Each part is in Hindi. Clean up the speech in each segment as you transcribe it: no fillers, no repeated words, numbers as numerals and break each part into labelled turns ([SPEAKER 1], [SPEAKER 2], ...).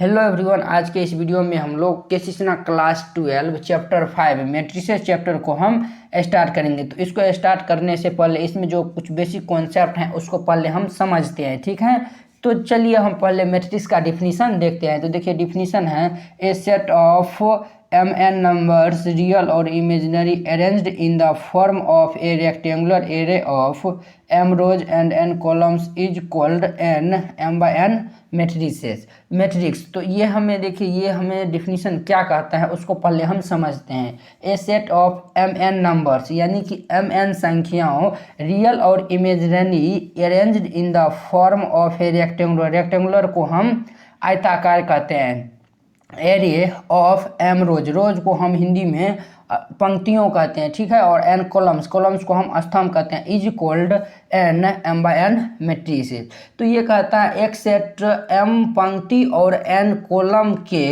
[SPEAKER 1] हेलो एवरीवन, आज के इस वीडियो में हम लोग केसीसना क्लास 12 चैप्टर 5 मैट्रिसेस चैप्टर को हम स्टार्ट करेंगे। तो इसको स्टार्ट करने से पहले इसमें जो कुछ बेसिक कॉन्सेप्ट हैं उसको पहले हम समझते हैं, ठीक है। तो चलिए हम पहले मैट्रिक्स का डिफिनीशन देखते हैं। तो देखिए डिफिनीशन है a set of mn numbers real or imaginary arranged in the form of a rectangular array of m rows and n columns is called n m by n matrix. तो ये हमें देखिए, ये हमें डिफिनीशन क्या कहता है उसको पहले हम समझते हैं। ए सेट ऑफ mn नंबर्स यानी कि mn संख्याओं रियल और imaginary arranged in the form of A rectangular को हम आयताकार कहते हैं। एरे ऑफ एम रोज को हम हिंदी में पंक्तियों कहते हैं, ठीक है। और एन कॉलम्स को हम स्तंभ कहते हैं। Is equalled n m by n matrix. तो ये कहता है एक सेट एम पंक्ति और एन कॉलम के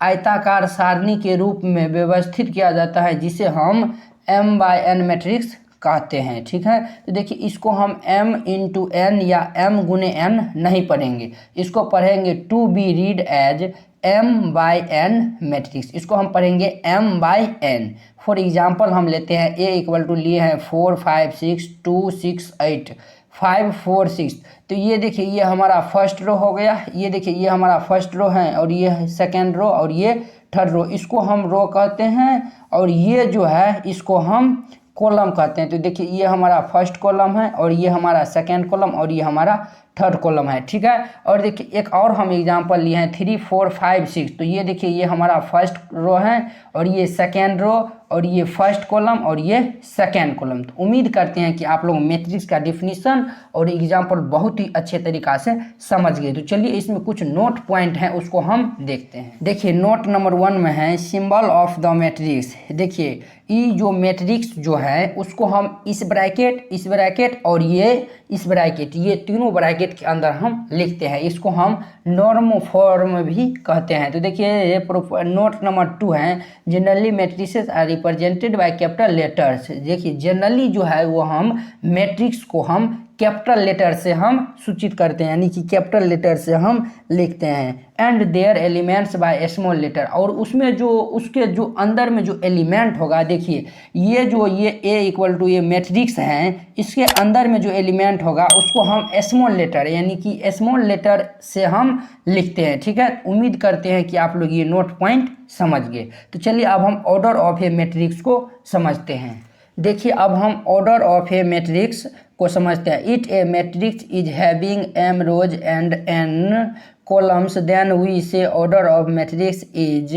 [SPEAKER 1] आयताकार सारणी के रूप में व्यवस्थित किया जाता है, जिसे हम एम बाय एन मैट्रिक्स कहते हैं, ठीक है। तो देखिए इसको हम m इंटू एन या m गुने n नहीं पढ़ेंगे, इसको पढ़ेंगे to be read as m by n matrix. इसको हम पढ़ेंगे m by n। For example हम लेते हैं a इक्वल टू लिए हैं 4 5 6 2 6 8 5 4 6। तो ये देखिए ये हमारा फर्स्ट रो हो गया, ये देखिए ये हमारा फर्स्ट रो है और ये सेकेंड रो और ये थर्ड रो, इसको हम रो कहते हैं। और ये जो है इसको हम कॉलम कहते हैं। तो देखिए ये हमारा फर्स्ट कॉलम है और ये हमारा सेकेंड कॉलम और ये हमारा थर्ड कॉलम है, ठीक है। और देखिए एक और हम एग्जांपल लिए हैं 3 4 5 6। तो ये देखिए ये हमारा फर्स्ट रो है और ये सेकेंड रो और ये फर्स्ट कॉलम और ये सेकेंड कॉलम। तो उम्मीद करते हैं कि आप लोग मैट्रिक्स का डिफिनीशन और एग्जांपल बहुत ही अच्छे तरीक़ा से समझ गए। तो चलिए इसमें कुछ नोट पॉइंट हैं उसको हम देखते हैं। देखिए नोट नंबर 1 में है सिंबल ऑफ द मैट्रिक्स। देखिए ये जो मैट्रिक्स जो है उसको हम इस ब्रैकेट और ये इस ब्रैकेट, ये तीनों ब्रैकेट के अंदर हम लिखते हैं। इसको हम नॉर्म फॉर्म भी कहते हैं। तो देखिए नोट नंबर 2 है generally matrices are represented by capital letters. देखिए जनरली जो है वो हम मैट्रिक्स को हम कैपिटल लेटर से हम सूचित करते हैं, यानी कि कैपिटल लेटर से हम लिखते हैं। And their elements by small letter. और उसमें जो उसके जो अंदर में जो एलिमेंट होगा, देखिए ये जो ये ए इक्वल टू ये मैट्रिक्स हैं, इसके अंदर में जो एलिमेंट होगा उसको हम स्मॉल लेटर यानी कि स्मॉल लेटर से हम लिखते हैं, ठीक है। उम्मीद करते हैं कि आप लोग ये नोट पॉइंट समझ गए। तो चलिए अब हम ऑर्डर ऑफ ए मैट्रिक्स को समझते हैं। देखिए अब हम ऑर्डर ऑफ ए मैट्रिक्स को समझते हैं। It a matrix is having m rows and n columns then we say order of matrix is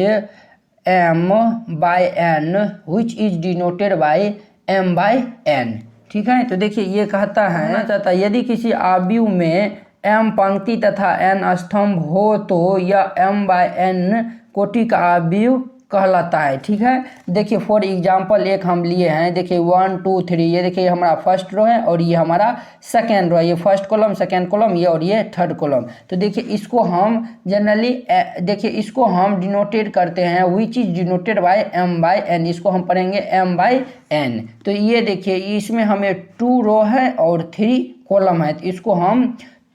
[SPEAKER 1] m by n which is denoted by m by n, ठीक है। तो देखिए ये कहता है यदि किसी आव्यूह में एम पंक्ति तथा एन स्तंभ हो तो यह एम बाय एन कोटि का आव्यूह कहलाता है, ठीक है। देखिए फॉर एग्जांपल एक हम लिए हैं, देखिए 1 2 3। ये देखिए हमारा फर्स्ट रो है और ये हमारा सेकेंड रो है, ये फर्स्ट कॉलम सेकेंड कॉलम ये और ये थर्ड कॉलम। तो देखिए इसको हम जनरली देखिए इसको हम डिनोटेड करते हैं which is denoted by m by n. इसको हम पढ़ेंगे एम बाय एन। तो ये देखिए इसमें हमें 2 रो है और 3 कॉलम है, तो इसको हम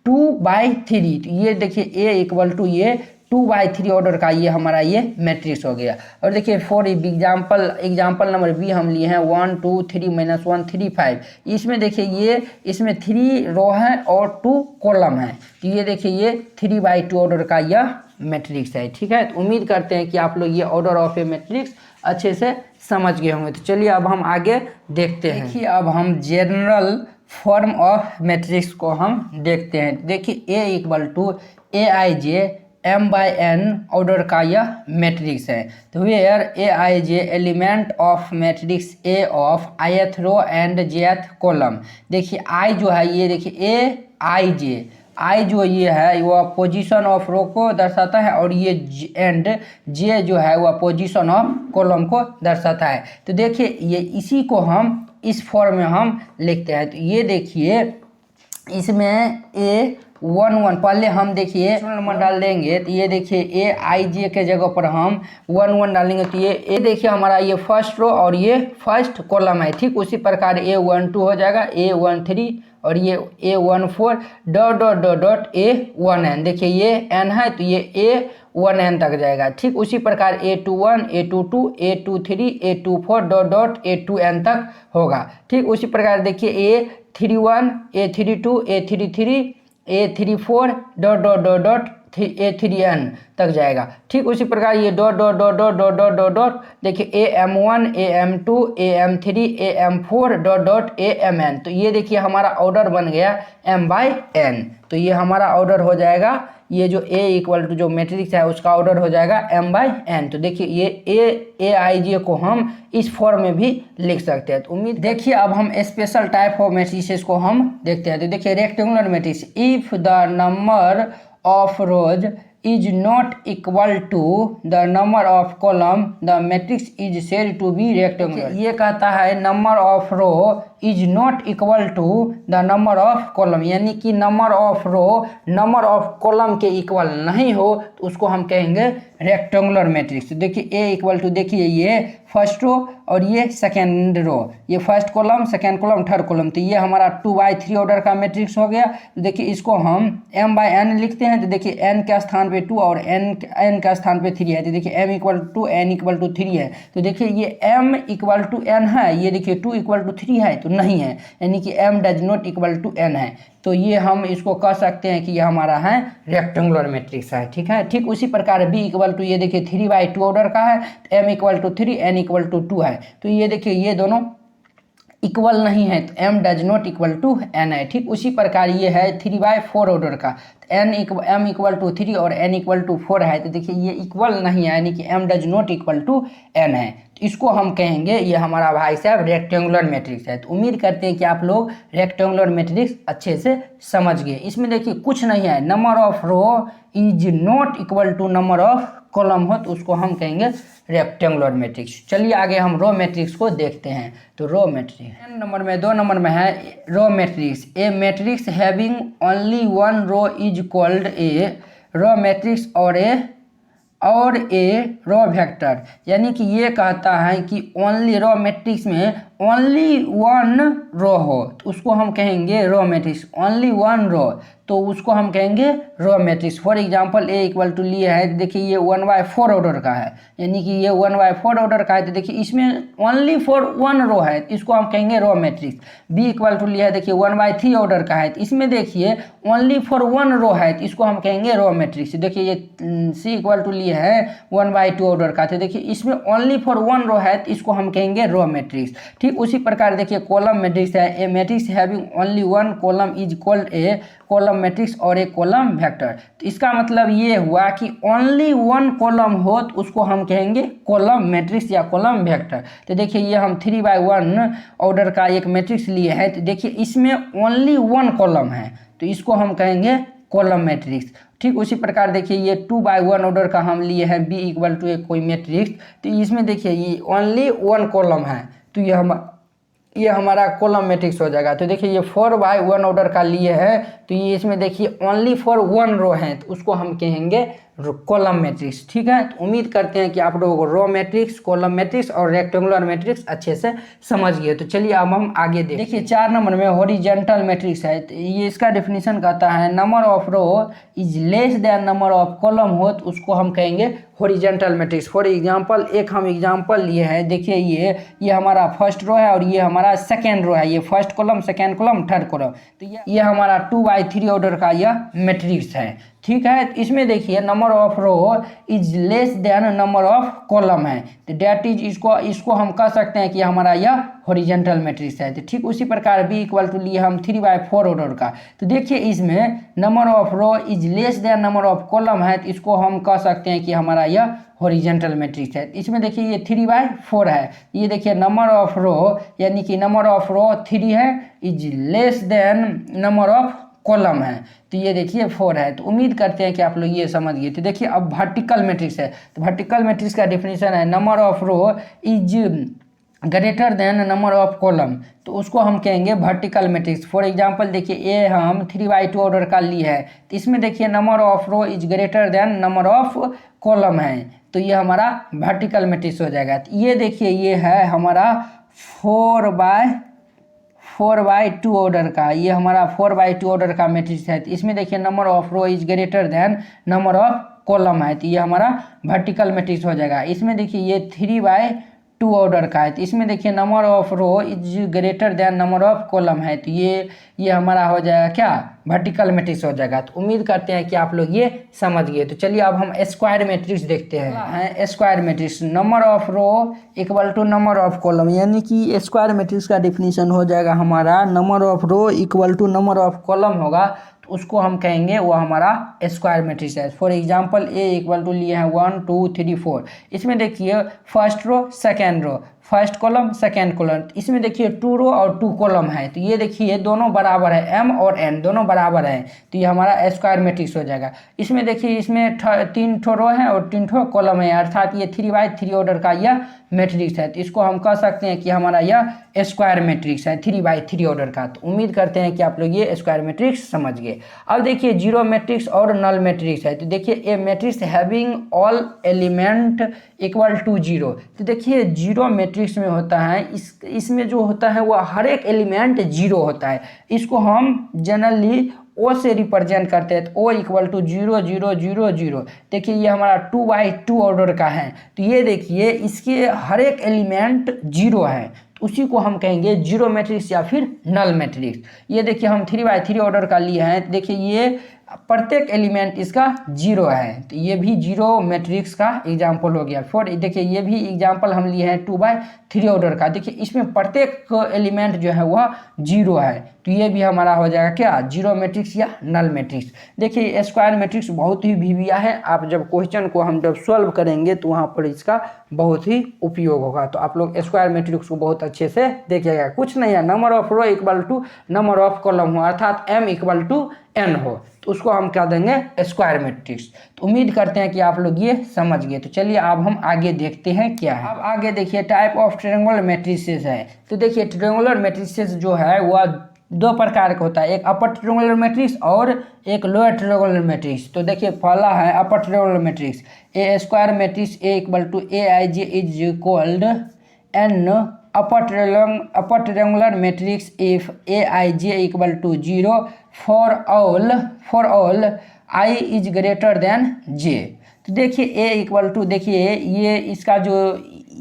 [SPEAKER 1] 2/3। तो ये देखिए ए इक्वल टू ये 2/3 ऑर्डर का ये हमारा ये मैट्रिक्स हो गया। और देखिए फॉर एग्जाम्पल नंबर बी हम लिए हैं 1 2 3 -1 3 5। इसमें देखिए ये इसमें 3 रो है और 2 कॉलम है। तो ये देखिए ये 3/2 ऑर्डर का यह मैट्रिक्स है, ठीक है। तो उम्मीद करते हैं कि आप लोग ये ऑर्डर ऑफ ए मैट्रिक्स अच्छे से समझ गए होंगे। तो चलिए अब हम आगे देखते हैं। देखिए अब हम जनरल फॉर्म ऑफ मैट्रिक्स को हम देखते हैं। देखिए A equal to A I j m by n order का यह मैट्रिक्स है। तो where a I j element of matrix A of ith row and jth column. देखिए आई जो है ये देखिए ए आई जे, आई जो ये है वह पोजीशन ऑफ रो को दर्शाता है और ये एंड जे जो है वह पोजीशन ऑफ कॉलम को दर्शाता है। तो देखिए ये इसी को हम इस फॉर्म में हम लिखते हैं। तो ये देखिए इसमें ए 1 1 पहले हम देखिए नंबर डाल देंगे। तो ये देखिए ए आई जे के जगह पर हम 1 1 डालेंगे। तो ये देखिए हमारा ये फर्स्ट रो और ये फर्स्ट कॉलम है, ठीक। उसी प्रकार A 1 2 हो जाएगा, A 1 3 और ये A14 dot dot dot dot A1n। देखिए ये n है तो ये A1n तक जाएगा। ठीक उसी प्रकार A21 A22 A23 A24 dot dot A2n तक होगा। ठीक उसी प्रकार देखिए A31 A32 A33 A34 dot dot dot dot A3n तक जाएगा। ठीक उसी प्रकार ये dot dot dot dot dot dot dot dot देखिए AM1 AM2 AM3 AM4 dot dot AMn। तो ये देखिए हमारा ऑर्डर बन गया m/n। तो ये हमारा ऑर्डर हो जाएगा, ये जो A इक्वल टू जो मैट्रिक्स है उसका ऑर्डर हो जाएगा m/n। तो देखिए ये Aij को हम इस फॉर्म में भी लिख सकते हैं। तो उम्मीद देखिए अब हम स्पेशल टाइप ऑफ मैट्रिसेस को हम देखते हैं। तो देखिए rectangular matrix, if the number of rows is not equal to the number of column the matrix is said to be rectangular। ये कहता है number of row is not equal to the number of column, यानी कि number of row number of column के इक्वल नहीं हो तो उसको हम कहेंगे रेक्टेंगुलर मैट्रिक्स। देखिए ए इक्वल टू देखिए ये फर्स्ट रो और ये सेकेंड रो, ये first column second column third column, तो ये हमारा 2/3 ऑर्डर का मैट्रिक्स हो गया। तो देखिए इसको हम m/n लिखते हैं। तो देखिए n के स्थान पे 2 और n के स्थान पे 3 है। तो देखिए m equal to n equal to 3 है। तो देखिए ये m इक्वल टू n है, ये देखिए 2 इक्वल टू 3 है तो नहीं है, यानी कि m does not equal to n है। तो ये हम इसको कह सकते हैं कि ये हमारा है रेक्टेंगुलर मैट्रिक्स है। ठीक है, ठीक उसी प्रकार b इक्वल टू ये देखिए 3/2 ऑर्डर का है, m equal to 3 n equal to 2 है। तो ये देखिए ये दोनों इक्वल नहीं है तो m does not equal to n है। ठीक उसी प्रकार ये है 3/4 ऑर्डर का, m इक्वल टू 3 और n इक्वल टू 4 है। तो देखिए ये इक्वल नहीं है, यानी कि m does not equal to n है। तो इसको हम कहेंगे ये हमारा भाई साहब रेक्टेंगुलर मैट्रिक्स है। तो उम्मीद करते हैं कि आप लोग रेक्टेंगुलर मैट्रिक्स अच्छे से समझ गए। इसमें देखिए कुछ नहीं है, number of row is not equal to number of column हो तो उसको हम कहेंगे रेक्टेंगुलर मैट्रिक्स। चलिए आगे हम रो मैट्रिक्स को देखते हैं। तो रो मैट्रिक्स नंबर में 2 नंबर में है row matrix, a matrix having only one row is called a row matrix और ए रो वेक्टर। यानी कि ये कहता है कि ओनली रो मैट्रिक्स में ओनली वन रो हो तो उसको हम कहेंगे row matrix. Only one row तो उसको हम कहेंगे row matrix. For example A equal to लिए है, देखिए ये 1/4 ऑर्डर का है, यानी कि ये 1/4 ऑर्डर का है। तो देखिए इसमें ओनली फॉर वन रो है तो इसको हम कहेंगे row matrix. B equal to लिया है, देखिए 1/3 ऑर्डर का है तो इसमें देखिए ओनली फॉर वन रो है तो इसको हम कहेंगे रो मैट्रिक्स। देखिए ये सी इक्वल टू लिए है 1/2 ऑर्डर का, तो देखिए इसमें ओनली फॉर वन रो है तो इसको हम कहेंगे रो मैट्रिक्स। ठीक उसी प्रकार देखिए कॉलम मैट्रिक्स है, a matrix having only one column is called a column matrix और एक कॉलम वेक्टर। तो इसका मतलब ये हुआ कि ओनली वन कॉलम हो तो उसको हम कहेंगे कॉलम मैट्रिक्स या कॉलम वेक्टर। तो देखिए ये हम 3/1 ऑर्डर का एक मैट्रिक्स लिए हैं, तो देखिए इसमें ओनली वन कॉलम है तो इसको हम कहेंगे कॉलम मैट्रिक्स। ठीक उसी प्रकार देखिए ये 2/1 ऑर्डर का हम लिए हैं बी इक्वल टू एक कोई मैट्रिक्स, तो इसमें देखिए ये ओनली वन कॉलम है तो ये हमारा कॉलम मैट्रिक्स हो जाएगा। तो देखिए ये 4/1 ऑर्डर का लिए है तो ये इसमें देखिए ओनली फॉर वन रो है तो उसको हम कहेंगे कॉलम मैट्रिक्स। ठीक है, तो उम्मीद करते हैं कि आप लोगों को रो मैट्रिक्स, कॉलम मैट्रिक्स और रेक्टेंगुलर मैट्रिक्स अच्छे से समझ गए। तो चलिए अब हम आगे देखिए 4 नंबर में हॉरिजॉन्टल मैट्रिक्स है। तो ये इसका डेफिनेशन कहता है number of row is less than number of column हो तो उसको हम कहेंगे हॉरिजॉन्टल मैट्रिक्स। फॉर एग्जांपल एक हम एग्जांपल लिए हैं, देखिए ये हमारा फर्स्ट रो है और ये हमारा सेकेंड रो है, ये first column second column third column, तो ये हमारा 2/3 ऑर्डर का यह मैट्रिक्स है। ठीक है, तो इसमें देखिए number of row is less than number of column है तो डेट इज इसको हम कह सकते हैं कि हमारा यह हॉरिजॉन्टल मैट्रिक्स है। तो ठीक उसी प्रकार बी इक्वल टू लिए हम 3/4 ऑर्डर का, तो देखिए इसमें number of row is less than number of column है तो इसको हम कह सकते हैं कि हमारा यह हॉरिजॉन्टल मैट्रिक्स है। इसमें देखिए ये 3/4 है, ये देखिए नंबर ऑफ रो यानी कि नंबर ऑफ रो 3 है is less than number of column है तो ये देखिए 4 है। तो उम्मीद करते हैं कि आप लोग ये समझ गए। तो देखिए अब वर्टिकल मैट्रिक्स है, तो वर्टिकल मैट्रिक्स का डेफिनेशन है number of row is greater than number of column तो उसको हम कहेंगे वर्टिकल मैट्रिक्स। फॉर एग्जांपल देखिए ए हम 3/2 ऑर्डर का लिए है तो इसमें देखिए number of row is greater than number of column है तो ये हमारा वर्टिकल मैट्रिक्स हो जाएगा। तो ये देखिए ये है हमारा 4/4 4/2 ऑर्डर का, ये हमारा 4/2 ऑर्डर का मैट्रिक्स है। तो इसमें देखिए number of row is greater than number of column है, तो ये हमारा वर्टिकल मैट्रिक्स हो जाएगा। इसमें देखिए ये 3/2 ऑर्डर का है, तो इसमें देखिए number of row is greater than number of column है, तो ये हमारा हो जाएगा क्या, वर्टिकल मैट्रिक्स हो जाएगा। तो उम्मीद करते हैं कि आप लोग ये समझ गए। तो चलिए अब हम स्क्वायर मैट्रिक्स देखते हैं। Square matrix number of row equal to number of column, यानी कि स्क्वायर मैट्रिक्स का डिफिनीशन हो जाएगा हमारा number of row equal to number of column होगा, तो उसको हम कहेंगे वो हमारा स्क्वायर मैट्रिक्स है। For example A equal to लिए हैं 1 2 3 4, इसमें देखिए first row second row, first column second column, इसमें देखिए 2 रो और 2 कॉलम है, तो ये देखिए दोनों बराबर है, m और n दोनों बराबर है, तो ये हमारा स्क्वायर मैट्रिक्स हो जाएगा। इसमें देखिए इसमें 3 ठो रो है और 3 ठो कॉलम है, अर्थात ये 3/3 ऑर्डर का यह मैट्रिक्स है, तो इसको हम कह सकते हैं कि हमारा यह स्क्वायर मैट्रिक्स है 3/3 ऑर्डर का। तो उम्मीद करते हैं कि आप लोग ये स्क्वायर मैट्रिक्स समझ गए। अब देखिए जीरो मैट्रिक्स और नल मैट्रिक्स है, तो देखिए a matrix having all element equal to 0, तो देखिए जीरो मैट्रिक्स में होता है इसमें जो होता है वह हर एक एलिमेंट 0 होता है, इसको हम जनरली ओ से रिप्रेजेंट करते हैं, तो ओ इक्वल टू 0 0 0 0। देखिए ये हमारा 2/2 ऑर्डर का है, तो ये देखिए इसके हर एक एलिमेंट 0 है, तो उसी को हम कहेंगे जीरो मैट्रिक्स या फिर नल मैट्रिक्स। ये देखिए हम 3/3 ऑर्डर का लिए हैं, तो देखिए ये प्रत्येक एलिमेंट इसका 0 है, तो ये भी जीरो मैट्रिक्स का एग्जाम्पल हो गया। फिर देखिए ये भी एग्जाम्पल हम लिए हैं 2/3 ऑर्डर का, देखिए इसमें प्रत्येक एलिमेंट जो है वह 0 है, तो ये भी हमारा हो जाएगा क्या, जीरो मैट्रिक्स या नल मैट्रिक्स। देखिए स्क्वायर मैट्रिक्स बहुत ही भिविया है, आप जब क्वेश्चन को हम जब सॉल्व करेंगे तो वहाँ पर इसका बहुत ही उपयोग होगा, तो आप लोग स्क्वायर मैट्रिक्स को बहुत अच्छे से देखिएगा। कुछ नहीं है, number of row equal to number of column हो, अर्थात m इक्वल टू n हो, तो उसको हम क्या देंगे स्क्वायर मैट्रिक्स। तो उम्मीद करते हैं कि आप लोग ये समझ गए। तो चलिए अब हम आगे देखते हैं क्या है। अब आगे देखिए टाइप ऑफ ट्रायंगुलर मैट्रिसेस है, तो देखिए ट्रायंगुलर मैट्रिसेस जो है वह 2 प्रकार का होता है, एक अपर ट्रायंगुलर मैट्रिक्स और एक लोअर ट्रायंगुलर मैट्रिक्स। तो देखिए पहला है upper triangular matrix, a square matrix A equal to aij is called an upper triangular matrix if aij equal to 0 for all I is greater than j। तो देखिए a इक्वल टू, देखिए ये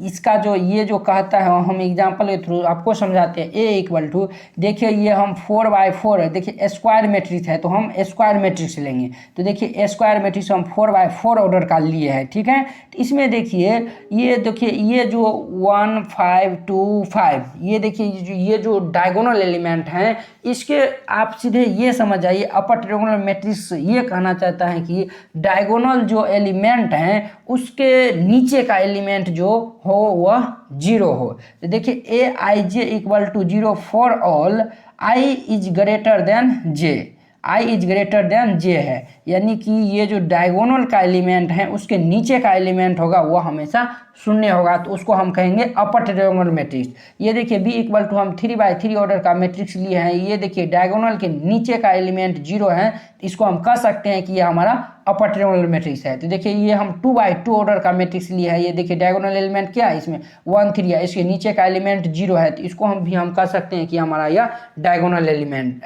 [SPEAKER 1] इसका जो ये जो कहता है हम एग्जाम्पल के थ्रू आपको समझाते हैं। a इक्वल टू देखिए ये हम 4/4 है, देखिए स्क्वायर मैट्रिक्स है तो हम स्क्वायर मैट्रिक्स लेंगे, तो देखिए स्क्वायर मैट्रिक्स हम 4/4 ऑर्डर का लिए है, ठीक है। तो इसमें देखिए ये जो 1 5 2 5, ये देखिए ये जो डायगोनल एलिमेंट हैं इसके आप सीधे ये समझ आइए, अपर ट्रायंगुलर मैट्रिक्स ये कहना चाहता है कि डायगोनल जो एलिमेंट हैं उसके नीचे का एलिमेंट जो हो वह 0 हो। तो देखिए aij equal to 0 for all I is greater than j, I is greater than j है, यानी कि ये जो डायगोनल का एलिमेंट है उसके नीचे का एलिमेंट होगा वह हमेशा 0 होगा, तो उसको हम कहेंगे अपर ट्रायंगुलर मैट्रिक्स। ये देखिए b इक्वल टू हम 3/3 ऑर्डर का मैट्रिक्स लिए हैं, ये देखिए डायगोनल के नीचे का एलिमेंट 0 है, तो इसको हम कह सकते हैं कि ये हमारा अपर ट्रायंगुलर मैट्रिक्स है। तो देखिए ये हम 2/2 ऑर्डर का मैट्रिक्स लिया है, ये देखिए डायगोनल एलिमेंट क्या है इसमें 1 3 है, इसके नीचे का एलिमेंट 0 है, तो इसको हम कह सकते हैं कि हमारा यह डायगोनल एलिमेंट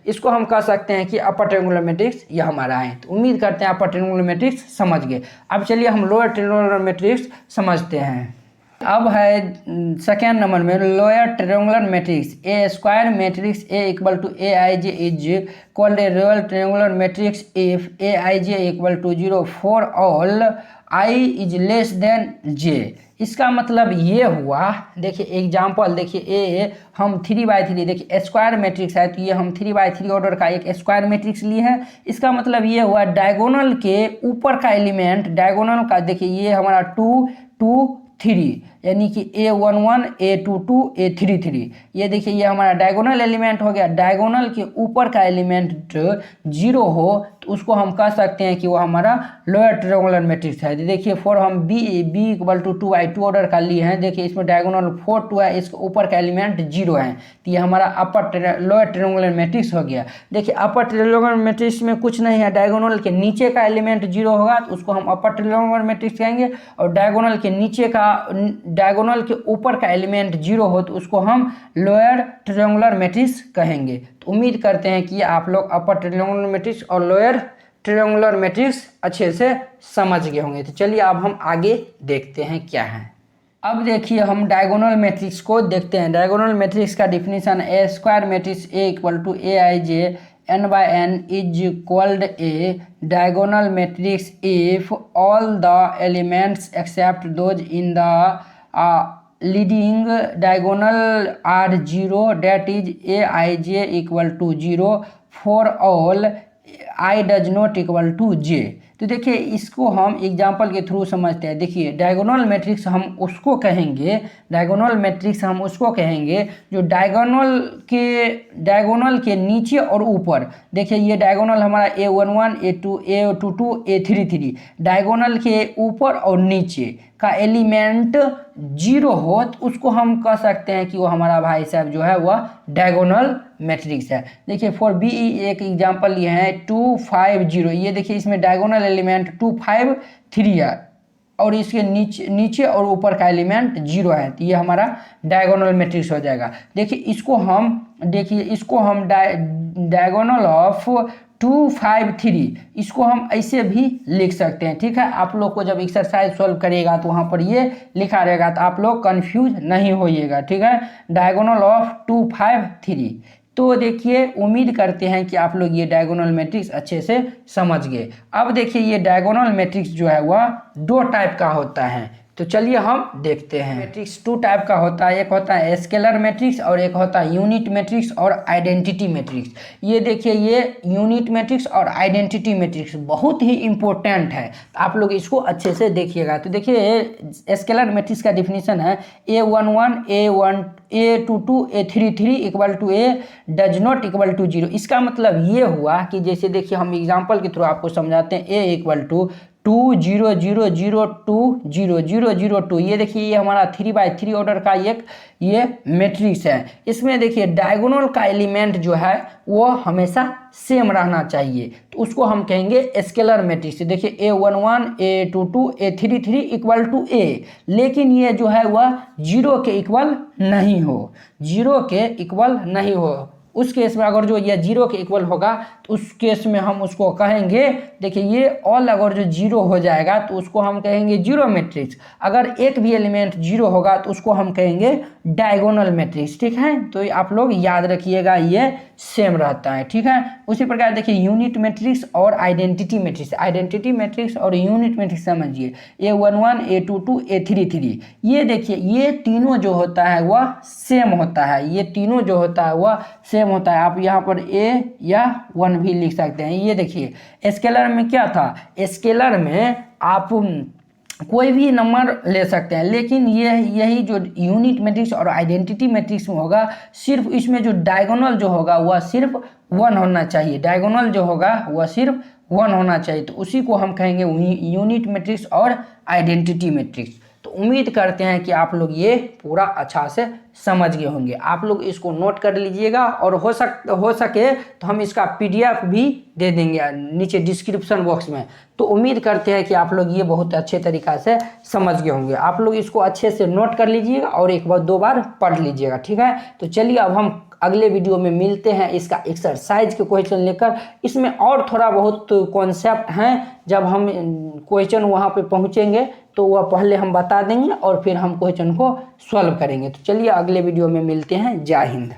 [SPEAKER 1] इसको हम कह सकते हैं कि अपर ट्रायंगुलर मैट्रिक्स यह हमारा है। तो उम्मीद करते हैं अपर ट्रायंगुलर मैट्रिक्स समझ गए। अब चलिए हम लोअर ट्रायंगुलर मैट्रिक्स समझते हैं। अब है सेकेंड नंबर में lower triangular matrix, a square matrix A equal to aij is called a lower triangular matrix if aij equal to 0 for all I is less than j। इसका मतलब ये हुआ, देखिए एग्जाम्पल देखिए हम 3/3 देखिए स्क्वायर मैट्रिक्स है, तो ये हम 3/3 ऑर्डर का एक स्क्वायर मैट्रिक्स लिए है। इसका मतलब ये हुआ डायगोनल के ऊपर का एलिमेंट, डायगोनल का देखिए ये हमारा 2 2 3, यानी कि a11 a22 a33, ये देखिए ये हमारा डायगोनल एलिमेंट हो गया। डायगोनल के ऊपर का एलिमेंट 0 हो तो उसको हम कह सकते हैं कि वो हमारा लोअर ट्रायंगुलर मैट्रिक्स है। देखिए फॉर हम b इक्वल टू 2/2 ऑर्डर का लिए हैं, देखिए इसमें डायगोनल 4 2 है, इसके ऊपर का एलिमेंट 0 है, तो ये हमारा लोअर ट्रायंगुलर मैट्रिक्स हो गया। देखिए अपर ट्रायंगुलर मैट्रिक्स में कुछ नहीं है, डायगोनल के नीचे का एलिमेंट 0 होगा तो उसको हम अपर ट्रायंगुलर मैट्रिक्स कहेंगे, और डायगोनल के नीचे का डायगोनल के ऊपर का एलिमेंट 0 हो तो उसको हम लोअर ट्रायंगुलर मैट्रिक्स कहेंगे। तो उम्मीद करते हैं कि आप लोग अपर ट्रायंगुलर मैट्रिक्स और लोअर ट्रायंगुलर मैट्रिक्स अच्छे से समझ गए होंगे। तो चलिए अब हम आगे देखते हैं क्या है। अब देखिए हम डायगोनल मैट्रिक्स को देखते हैं। डायगोनल मैट्रिक्स का definition a square matrix A equal to A I J n by n is called a diagonal matrix if all the elements except those in the leading diagonal are 0, that is aij equal to 0 for all i does not equal to j। तो देखिए इसको हम एग्जाम्पल के थ्रू समझते हैं। देखिए डायगोनल मैट्रिक्स हम उसको कहेंगे, डायगोनल मैट्रिक्स हम उसको कहेंगे जो डायगोनल के नीचे और ऊपर, देखिए ये डायगोनल हमारा A11 A2 A22 A33, diagonal के ऊपर और नीचे का एलिमेंट 0 हो तो उसको हम कह सकते हैं कि वो हमारा भाई साहब जो है वह डायगोनल मैट्रिक्स है। देखिए फॉर बी एक एग्जांपल ये है 250, ये देखिए इसमें डायगोनल एलिमेंट 253 है और इसके नीचे और ऊपर का एलिमेंट 0 है, तो ये हमारा डायगोनल मैट्रिक्स हो जाएगा। देखिए इसको हम डायगोनल ऑफ 253 इसको हम ऐसे भी लिख सकते हैं। ठीक है, आप लोग को जब एक्सरसाइज सॉल्व करिएगा तो वहाँ पर ये लिखा रहेगा, तो आप लोग कंफ्यूज नहीं होइएगा। ठीक है, डायगोनल ऑफ 253। तो देखिए उम्मीद करते हैं कि आप लोग ये डायगोनल मैट्रिक्स अच्छे से समझ गए। अब देखिए ये डायगोनल मैट्रिक्स जो है वह 2 टाइप का होता है, तो चलिए हम देखते हैं। मैट्रिक्स 2 टाइप का होता है, एक होता है स्केलर मैट्रिक्स और एक होता है यूनिट मैट्रिक्स और आइडेंटिटी मैट्रिक्स। ये देखिए ये यूनिट मैट्रिक्स और आइडेंटिटी मैट्रिक्स बहुत ही इंपॉर्टेंट है, तो आप लोग इसको अच्छे से देखिएगा। तो देखिए स्केलर मैट्रिक्स का डिफिनीशन है A11 A1 A22 A33 equal to A does not equal to 0। इसका मतलब ये हुआ कि जैसे देखिए हम एग्जाम्पल के थ्रू आपको समझाते हैं। A इक्वल टू 2 0 0 0 2 0 0 0 2, ये देखिए ये हमारा 3x3 ऑर्डर का ये मैट्रिक्स है। इसमें देखिए डायगोनल का एलिमेंट जो है वो हमेशा सेम रहना चाहिए, तो उसको हम कहेंगे स्केलर मैट्रिक्स। देखिए A11 A22 A33 equal to A, लेकिन ये जो है वह 0 के इक्वल नहीं हो, 0 के इक्वल नहीं हो। उस केस में अगर जो ये 0 के इक्वल होगा तो उस केस में हम उसको कहेंगे, देखिए ये ऑल अगर जो 0 हो जाएगा तो उसको हम कहेंगे जीरो मैट्रिक्स। अगर एक भी एलिमेंट 0 होगा तो उसको हम कहेंगे डायगोनल मैट्रिक्स। ठीक है, तो आप लोग याद रखिएगा ये सेम रहता है। ठीक है, उसी प्रकार देखिए यूनिट मैट्रिक्स और आइडेंटिटी मैट्रिक्स। आइडेंटिटी मैट्रिक्स और यूनिट मैट्रिक्स समझिए A11 A22 A33, ये देखिए ये तीनों जो होता है वह सेम होता है, ये तीनों जो होता है वह सेम होता है। आप यहाँ पर A या 1 भी लिख सकते हैं। ये देखिए स्केलर में क्या था, स्केलर में आप कोई भी नंबर ले सकते हैं, लेकिन यही जो यूनिट मैट्रिक्स और आइडेंटिटी मैट्रिक्स में होगा, सिर्फ इसमें जो डायगोनल जो होगा वह सिर्फ 1 होना चाहिए, डायगोनल जो होगा वह सिर्फ 1 होना चाहिए, तो उसी को हम कहेंगे यूनिट मैट्रिक्स और आइडेंटिटी मैट्रिक्स। तो उम्मीद करते हैं कि आप लोग ये पूरा अच्छा से समझ गए होंगे। आप लोग इसको नोट कर लीजिएगा और हो सके तो हम इसका PDF भी दे देंगे नीचे डिस्क्रिप्शन बॉक्स में। तो उम्मीद करते हैं कि आप लोग ये बहुत अच्छे तरीक़ा से समझ गए होंगे। आप लोग इसको अच्छे से नोट कर लीजिएगा और एक बार 2 बार पढ़ लीजिएगा। ठीक है, तो चलिए अब हम अगले वीडियो में मिलते हैं इसका एक्सरसाइज के क्वेश्चन लेकर। इसमें और थोड़ा बहुत कॉन्सेप्ट हैं, जब हम क्वेश्चन वहाँ पे पहुँचेंगे तो वह पहले हम बता देंगे और फिर हम क्वेश्चन को सॉल्व करेंगे। तो चलिए अगले वीडियो में मिलते हैं। जय हिंद।